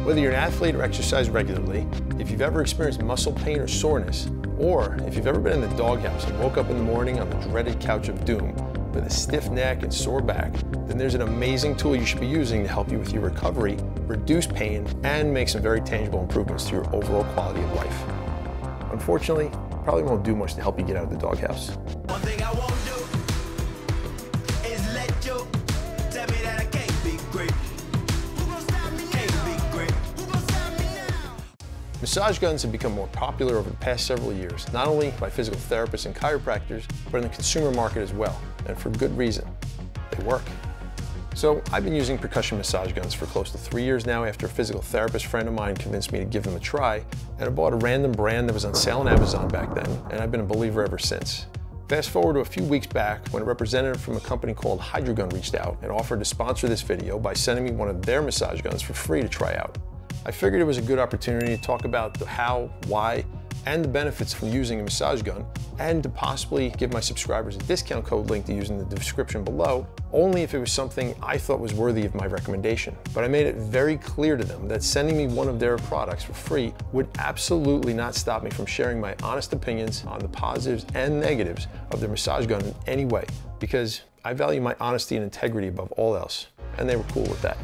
Whether you're an athlete or exercise regularly, if you've ever experienced muscle pain or soreness, or if you've ever been in the doghouse and woke up in the morning on the dreaded couch of doom with a stiff neck and sore back, then there's an amazing tool you should be using to help you with your recovery, reduce pain, and make some very tangible improvements to your overall quality of life. Unfortunately, probably won't do much to help you get out of the doghouse. One thing I won't do is let you tell me that I can't be great. Who gon' stop me now? Can't be great. Who gon' stop me now? Massage guns have become more popular over the past several years, not only by physical therapists and chiropractors, but in the consumer market as well, and for good reason. They work. So I've been using percussion massage guns for close to 3 years now after a physical therapist friend of mine convinced me to give them a try, and I bought a random brand that was on sale on Amazon back then, and I've been a believer ever since. Fast forward to a few weeks back when a representative from a company called Hydragun reached out and offered to sponsor this video by sending me one of their massage guns for free to try out. I figured it was a good opportunity to talk about the how, why, and the benefits from using a massage gun, and to possibly give my subscribers a discount code link to use in the description below, only if it was something I thought was worthy of my recommendation. But I made it very clear to them that sending me one of their products for free would absolutely not stop me from sharing my honest opinions on the positives and negatives of their massage gun in any way, because I value my honesty and integrity above all else, and they were cool with that.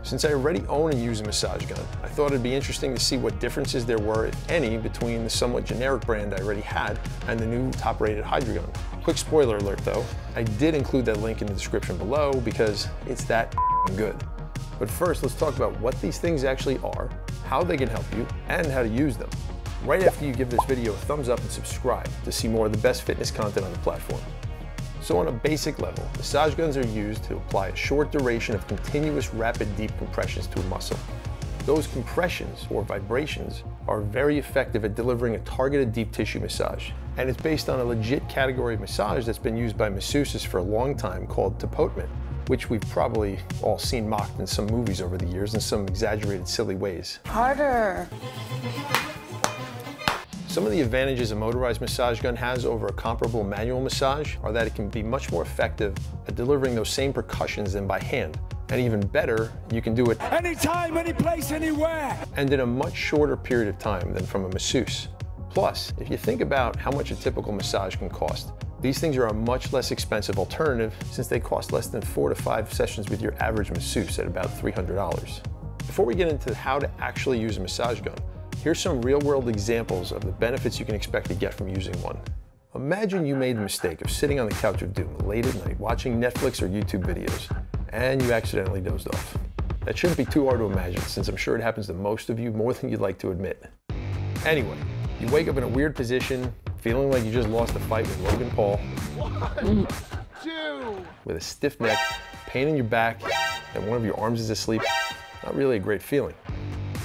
Since I already own and use a massage gun, I thought it'd be interesting to see what differences there were, if any, between the somewhat generic brand I already had and the new top-rated Hydragun. Quick spoiler alert though, I did include that link in the description below because it's that good. But first, let's talk about what these things actually are, how they can help you, and how to use them. Right after you give this video a thumbs up and subscribe to see more of the best fitness content on the platform. So on a basic level, massage guns are used to apply a short duration of continuous rapid deep compressions to a muscle. Those compressions, or vibrations, are very effective at delivering a targeted deep tissue massage. And it's based on a legit category of massage that's been used by masseuses for a long time called tapotement, which we've probably all seen mocked in some movies over the years in some exaggerated, silly ways. Harder. Some of the advantages a motorized massage gun has over a comparable manual massage are that it can be much more effective at delivering those same percussions than by hand. And even better, you can do it anytime, any place, anywhere, and in a much shorter period of time than from a masseuse. Plus, if you think about how much a typical massage can cost, these things are a much less expensive alternative since they cost less than 4 to 5 sessions with your average masseuse at about $300. Before we get into how to actually use a massage gun, here's some real-world examples of the benefits you can expect to get from using one. Imagine you made the mistake of sitting on the couch of doom late at night watching Netflix or YouTube videos, and you accidentally dozed off. That shouldn't be too hard to imagine, since I'm sure it happens to most of you more than you'd like to admit. Anyway, you wake up in a weird position, feeling like you just lost a fight with Logan Paul. 1, 2. With a stiff neck, pain in your back, and one of your arms is asleep. Not really a great feeling.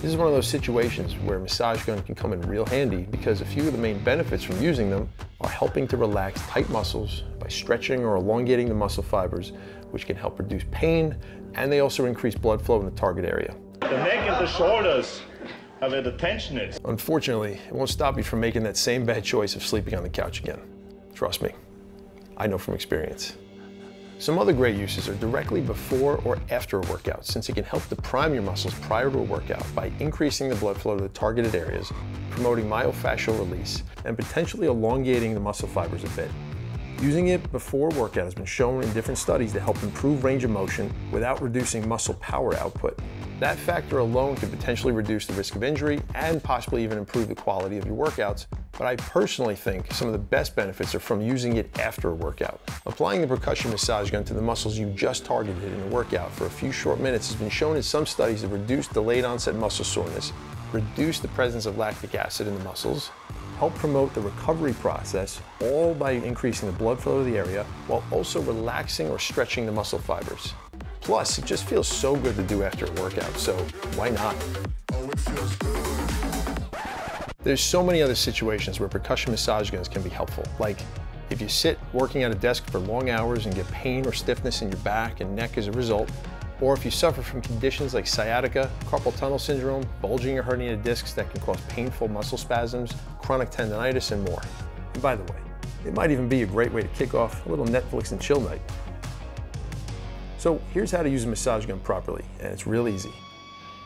This is one of those situations where a massage gun can come in real handy because a few of the main benefits from using them are helping to relax tight muscles by stretching or elongating the muscle fibers, which can help reduce pain, and they also increase blood flow in the target area. The neck and the shoulders are where the tension is. Unfortunately, it won't stop you from making that same bad choice of sleeping on the couch again. Trust me, I know from experience. Some other great uses are directly before or after a workout, since it can help to prime your muscles prior to a workout by increasing the blood flow to the targeted areas, promoting myofascial release, and potentially elongating the muscle fibers a bit. Using it before a workout has been shown in different studies to help improve range of motion without reducing muscle power output. That factor alone could potentially reduce the risk of injury and possibly even improve the quality of your workouts, but I personally think some of the best benefits are from using it after a workout. Applying the percussion massage gun to the muscles you just targeted in a workout for a few short minutes has been shown in some studies to reduce delayed onset muscle soreness, reduce the presence of lactic acid in the muscles, help promote the recovery process, all by increasing the blood flow to the area while also relaxing or stretching the muscle fibers. Plus, it just feels so good to do after a workout, so why not? There's so many other situations where percussion massage guns can be helpful, like if you sit working at a desk for long hours and get pain or stiffness in your back and neck as a result, or if you suffer from conditions like sciatica, carpal tunnel syndrome, bulging or herniated discs that can cause painful muscle spasms, chronic tendonitis, and more. And by the way, it might even be a great way to kick off a little Netflix and chill night. So here's how to use a massage gun properly, and it's real easy.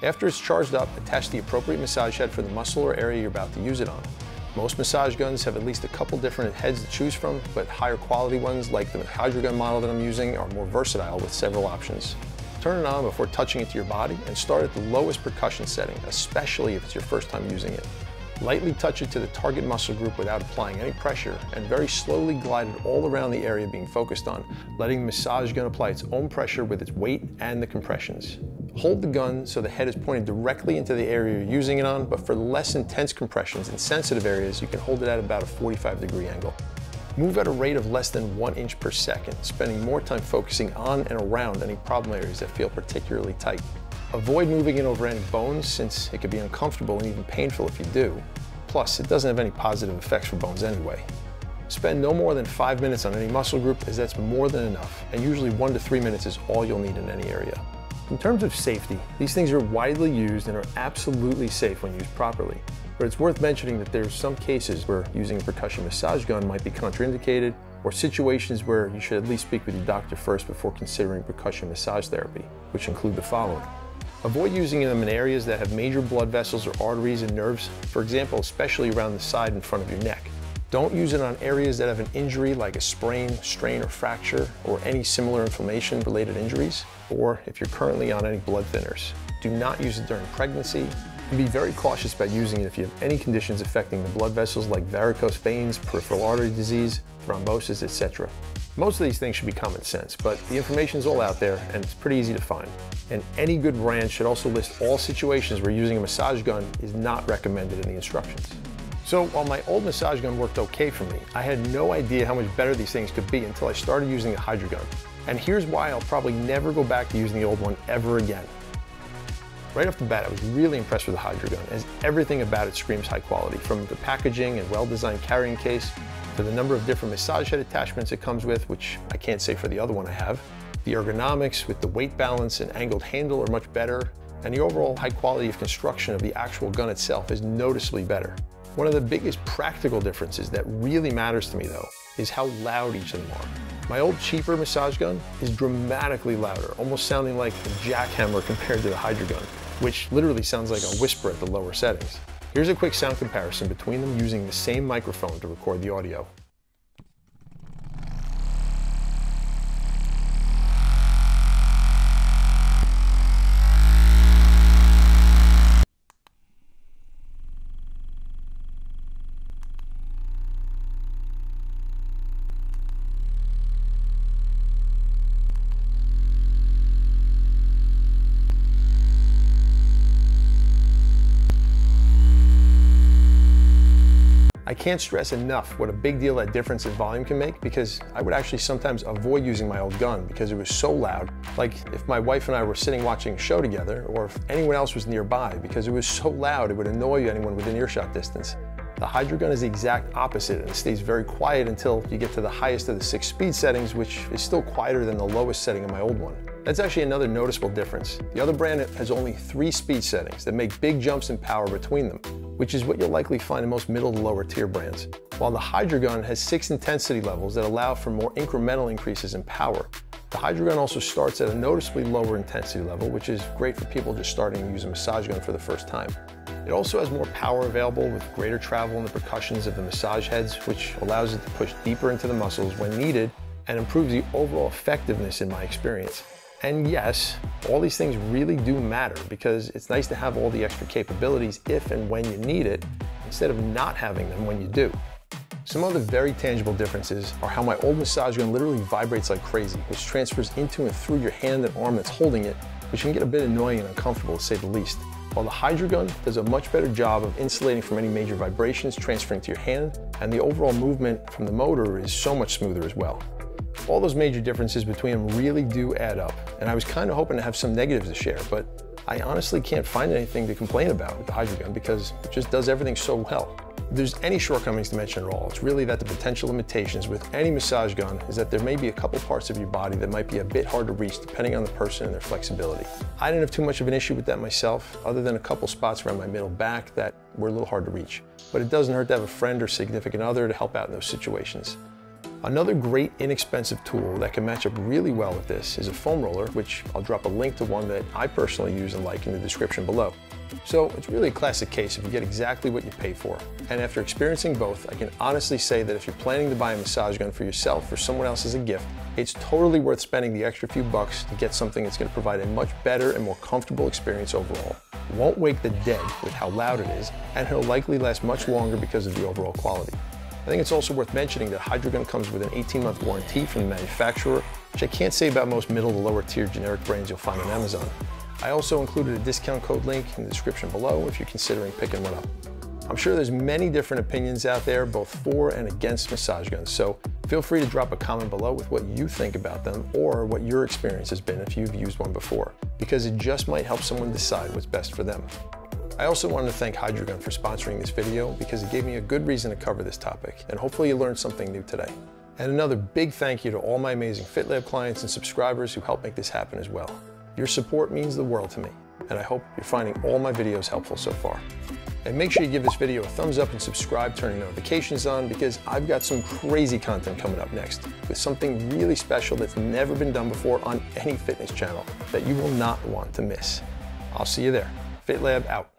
After it's charged up, attach the appropriate massage head for the muscle or area you're about to use it on. Most massage guns have at least a couple different heads to choose from, but higher quality ones like the Hydragun model that I'm using are more versatile with several options. Turn it on before touching it to your body and start at the lowest percussion setting, especially if it's your first time using it. Lightly touch it to the target muscle group without applying any pressure, and very slowly glide it all around the area being focused on, letting the massage gun apply its own pressure with its weight and the compressions. Hold the gun so the head is pointed directly into the area you're using it on, but for less intense compressions in sensitive areas, you can hold it at about a 45-degree angle. Move at a rate of less than 1 inch per second, spending more time focusing on and around any problem areas that feel particularly tight. Avoid moving it over any bones, since it can be uncomfortable and even painful if you do. Plus, it doesn't have any positive effects for bones anyway. Spend no more than 5 minutes on any muscle group, as that's more than enough, and usually 1 to 3 minutes is all you'll need in any area. In terms of safety, these things are widely used and are absolutely safe when used properly. But it's worth mentioning that there's some cases where using a percussion massage gun might be contraindicated, or situations where you should at least speak with your doctor first before considering percussion massage therapy, which include the following. Avoid using them in areas that have major blood vessels or arteries and nerves, for example, especially around the side and front of your neck. Don't use it on areas that have an injury like a sprain, strain, or fracture, or any similar inflammation-related injuries, or if you're currently on any blood thinners. Do not use it during pregnancy, and be very cautious about using it if you have any conditions affecting the blood vessels like varicose veins, peripheral artery disease, thrombosis, etc. Most of these things should be common sense, but the information is all out there and it's pretty easy to find. And any good brand should also list all situations where using a massage gun is not recommended in the instructions. So while my old massage gun worked okay for me, I had no idea how much better these things could be until I started using the Hydragun. And here's why I'll probably never go back to using the old one ever again. Right off the bat, I was really impressed with the Hydragun, as everything about it screams high quality, from the packaging and well-designed carrying case, to the number of different massage head attachments it comes with, which I can't say for the other one I have. The ergonomics with the weight balance and angled handle are much better, and the overall high quality of construction of the actual gun itself is noticeably better. One of the biggest practical differences that really matters to me though, is how loud each of them are. My old cheaper massage gun is dramatically louder, almost sounding like a jackhammer compared to the Hydragun, which literally sounds like a whisper at the lower settings. Here's a quick sound comparison between them using the same microphone to record the audio. I can't stress enough what a big deal that difference in volume can make, because I would actually sometimes avoid using my old gun because it was so loud. Like if my wife and I were sitting watching a show together, or if anyone else was nearby, because it was so loud it would annoy anyone within earshot distance. The Hydragun is the exact opposite, and it stays very quiet until you get to the highest of the 6 speed settings, which is still quieter than the lowest setting of my old one. That's actually another noticeable difference. The other brand has only 3 speed settings that make big jumps in power between them, which is what you'll likely find in most middle to lower tier brands. While the Hydragun has 6 intensity levels that allow for more incremental increases in power. The Hydragun also starts at a noticeably lower intensity level, which is great for people just starting to use a massage gun for the first time. It also has more power available with greater travel in the percussions of the massage heads, which allows it to push deeper into the muscles when needed and improves the overall effectiveness in my experience. And yes, all these things really do matter, because it's nice to have all the extra capabilities if and when you need it, instead of not having them when you do. Some other very tangible differences are how my old massage gun literally vibrates like crazy, which transfers into and through your hand and arm that's holding it, which can get a bit annoying and uncomfortable to say the least. While the Hydragun does a much better job of insulating from any major vibrations transferring to your hand, and the overall movement from the motor is so much smoother as well. All those major differences between them really do add up, and I was kind of hoping to have some negatives to share, but I honestly can't find anything to complain about with the Hydragun because it just does everything so well. If there's any shortcomings to mention at all, it's really that the potential limitations with any massage gun is that there may be a couple parts of your body that might be a bit hard to reach depending on the person and their flexibility. I didn't have too much of an issue with that myself, other than a couple spots around my middle back that were a little hard to reach. But it doesn't hurt to have a friend or significant other to help out in those situations. Another great inexpensive tool that can match up really well with this is a foam roller, which I'll drop a link to one that I personally use and like in the description below. So it's really a classic case if you get exactly what you pay for. And after experiencing both, I can honestly say that if you're planning to buy a massage gun for yourself or someone else as a gift, it's totally worth spending the extra few bucks to get something that's going to provide a much better and more comfortable experience overall. It won't wake the dead with how loud it is, and it'll likely last much longer because of the overall quality. I think it's also worth mentioning that Hydragun comes with an 18-month warranty from the manufacturer, which I can't say about most middle to lower tier generic brands you'll find on Amazon. I also included a discount code link in the description below if you're considering picking one up. I'm sure there's many different opinions out there, both for and against massage guns, so feel free to drop a comment below with what you think about them or what your experience has been if you've used one before, because it just might help someone decide what's best for them. I also wanted to thank Hydragun for sponsoring this video because it gave me a good reason to cover this topic, and hopefully you learned something new today. And another big thank you to all my amazing FitLabb clients and subscribers who help make this happen as well. Your support means the world to me, and I hope you're finding all my videos helpful so far. And make sure you give this video a thumbs up and subscribe, turning notifications on, because I've got some crazy content coming up next with something really special that's never been done before on any fitness channel that you will not want to miss. I'll see you there. FitLabb out.